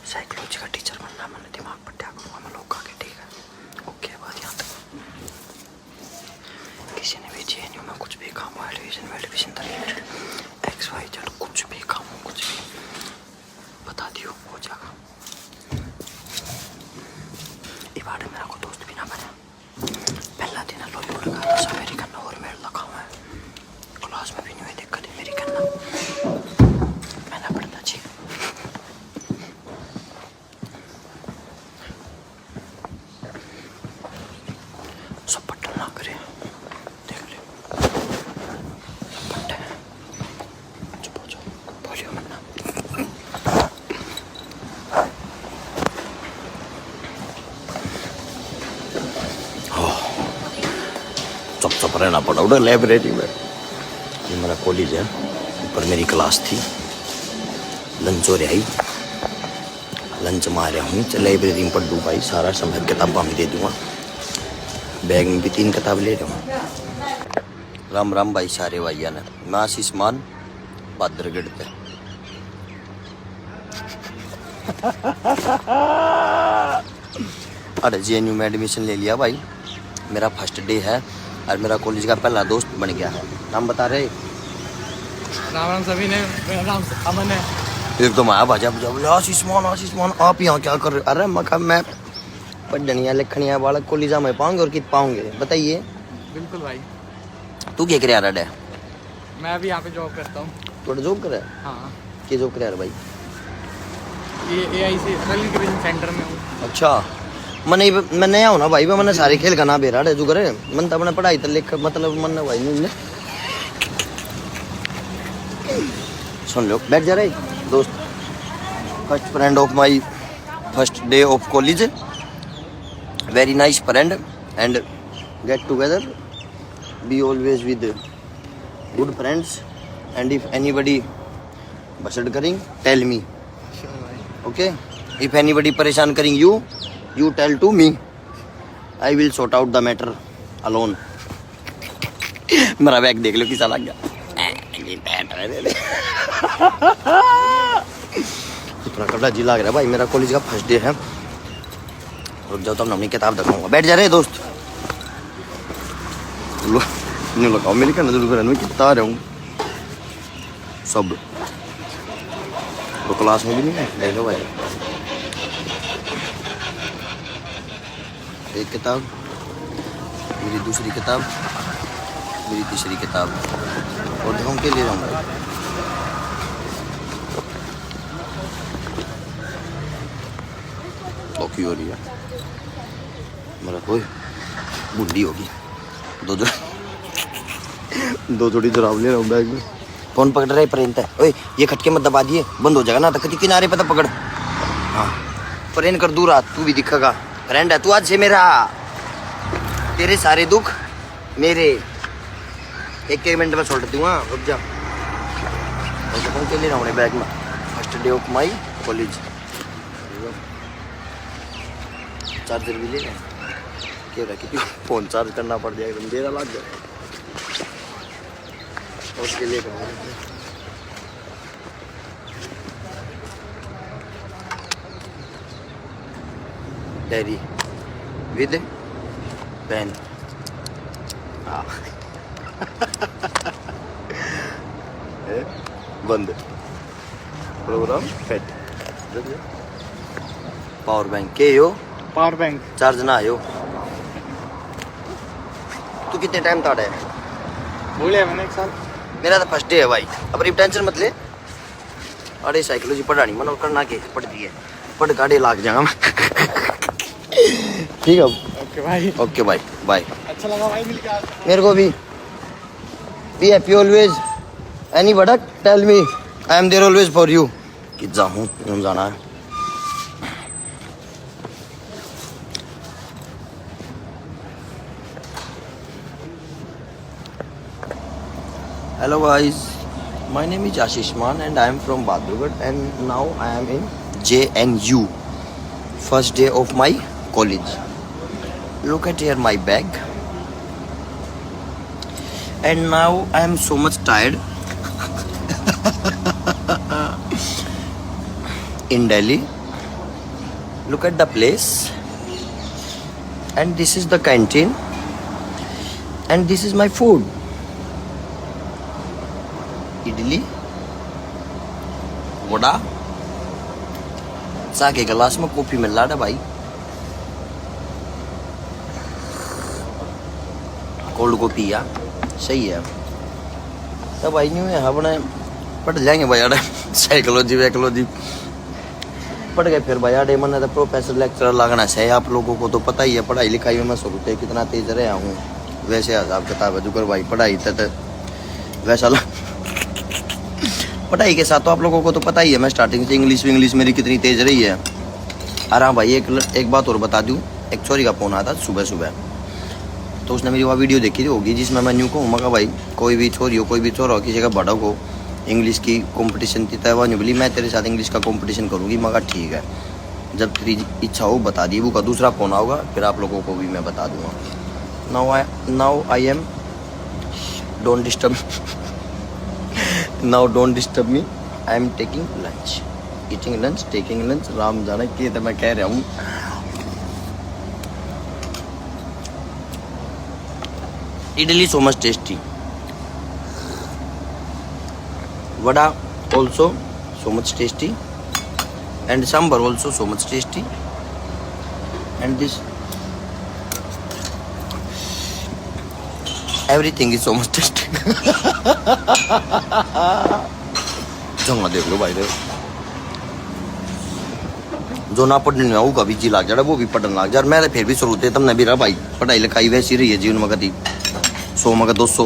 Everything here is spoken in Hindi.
साइकोलॉजी का टीचर बनना मैंने दिमाग पर क्या करूँगा मैं लोग आगे ठीक है ओके बात यहाँ तक किसी ने भी जेएनयू में कुछ भी काम हुआ टेलीविजन एक्स वाई जेड कुछ भी काम हो कुछ भी बता दियो हो जाएगा ये बारे मेरा को दोस्त भी ना बना पहला दिन लोग लगा सब मेरी करना और मेरे लगा हुआ है क्लास में भी नहीं हुई दिक्कत है मेरी करना मैंने पढ़ता जी सब पट्टल ना करे देख ले पट्टे चुप हो जाओ बोलियो मत ना चुप चुप रहना पड़ा उधर लाइब्रेरी में ये मेरा कॉलेज है ऊपर मेरी क्लास थी लंच हो रही लंच मारे हूँ लाइब्रेरी में पढ़ दूँ भाई सारा समय किताबा में दे दूँगा बैग में भी 3 किताब ले रहा हूँ राम राम भाई सारे भैया ने मैं आशीष मान बादरगढ़ पे अरे जेएनयू में एडमिशन ले लिया भाई मेरा फर्स्ट डे है और मेरा कॉलेज का पहला दोस्त बन गया है नाम बता रहे राम राम सभी ने मेरा नाम अमन है एक तो माया भाजा बोले आशीष मान आप यहाँ क्या कर रहे अरे मैं पढ़निया लिखनिया बालक कॉलेज में पाऊंगे और कित पाऊंगे बताइए बिल्कुल भाई तू क्या करे यार मैं भी यहाँ पे जॉब करता हूँ थोड़ा जॉब करे हाँ क्या जॉब करे यार भाई ये AIC ट्रेनिंग सेंटर में हूँ अच्छा मैं नया हूँ ना भाई मैंने सारे खेल का ना बेरा है जो करे मन तो अपने पढ़ाई तो लिख मतलब मन भाई नहीं सुन लो बैठ जा रहे दोस्त first friend of my first day of college very nice friend and get together be always with good friends and if anybody बसड करिंग tell me okay if anybody परेशान करिंग you tell to me I will sort out the matter alone मेरा बैग देख लो किसा लग गया इतना कड़ा जी लग रहा है भाई मेरा कॉलेज का फर्स्ट डे है रुक जाओ तो मैं अपनी किताब दिखाऊंगा बैठ जा रहे दोस्त नहीं लगाओ मेरी कहना जरूर मैं कितना आ रहा हूँ सब तो क्लास में भी नहीं है देख लो भाई एक किताब मेरी दूसरी किताब मेरी तीसरी किताब और ढूंढ के ले जाऊंगा औखी हो रही है मेरा कोई बुढ़ी होगी दो जोड़ी जुराब ले रहा हूँ बैग में फोन पकड़ रहा है प्रेंत है ओए ये खटके मत दबा दिए बंद हो जाएगा ना तो कभी किनारे पे तो पकड़ हाँ प्रेन कर दूर आ तू भी दिखेगा फ्रेंड है तू आज से मेरा तेरे सारे दुख मेरे एक मिनट में छोड़ दूंगा रुक जा के ले रहा हूँ बैग में first day of my college charger भी ले रहे क्या रहा कि फोन चार्ज करना पड़ जाएगा एकदम देर लग जाए उसके लिए डायरी विद पेन बंद प्रोग्राम सेट पावर बैंक के यो पावर बैंक चार्ज ना आयो तू कितने टाइम था है बोले मैंने एक साल मेरा तो फर्स्ट डे है भाई अब रिप टेंशन मत ले अरे साइकोलॉजी पढ़ानी मन करना के पढ़ दी है पढ़ गाड़ी लाग जाऊंगा मैं ठीक है ओके भाई बाय अच्छा लगा भाई मिलकर मेरे को भी be happy always anybody tell me I am there always for you कि जाऊँ जाना है hello guys my name is Ashish Maan and I am from Bahadurgarh and now I am in JNU first day of my college look at here my bag and now I am so much tired in Delhi Look at the place. And this is the canteen. And this is my food. Idli. Vada. चाय के गिलास में कॉफी मिल रहा है भाई. कोल्ड कॉफी या सही है. तब भाई नहीं है अपने पढ़ जाएंगे भाई यार. साइकोलॉजी वैकोलॉजी पढ़ गए फिर भाई यार. मैंने तो प्रोफेसर लेक्चरर लगना है. आप लोगों को तो पता ही है पढ़ाई लिखाई में मैं सोचते कितना तेज रहा हूँ. वैसे हिसाब किताब है जुगर भाई पढ़ाई तक वैसा पढ़ाई के साथ तो आप लोगों को तो पता ही है मैं स्टार्टिंग से इंग्लिश मेरी कितनी तेज रही है. अरे हाँ भाई एक बात और बता दूँ. एक छोरी का फोन आया था सुबह तो उसने मेरी वह वीडियो देखी थी होगी जिसमें मैं न्यू कहूँ मगा भाई कोई भी छोरी हो कोई भी छोरा हो किसी का बड़ा हो इंग्लिश की कंपटीशन थी तय नहीं बोली मैं तेरे साथ इंग्लिश का कंपटीशन करूँगी. मगर ठीक है जब तेरी इच्छा हो बता दी. वो का दूसरा फ़ोन आऊगा फिर आप लोगों को भी मैं बता दूँगा. Now I am don't disturb now don't disturb me. I am taking lunch eating lunch taking lunch. Ram जाने के तो मैं कह रहा हूँ. Idli so much tasty. Vada also so much tasty. And sambar also so much tasty. And this everything is so much tasty. जंगा देख लो भाई. जो ना पढ़ने में होगा भी जी लाग जा वो भी पढ़ने लाग जा. मैं फिर भी शुरू थे तब न भी रहा भाई. पढ़ाई लिखाई वैसी रही है जीवन में कभी 100 में 200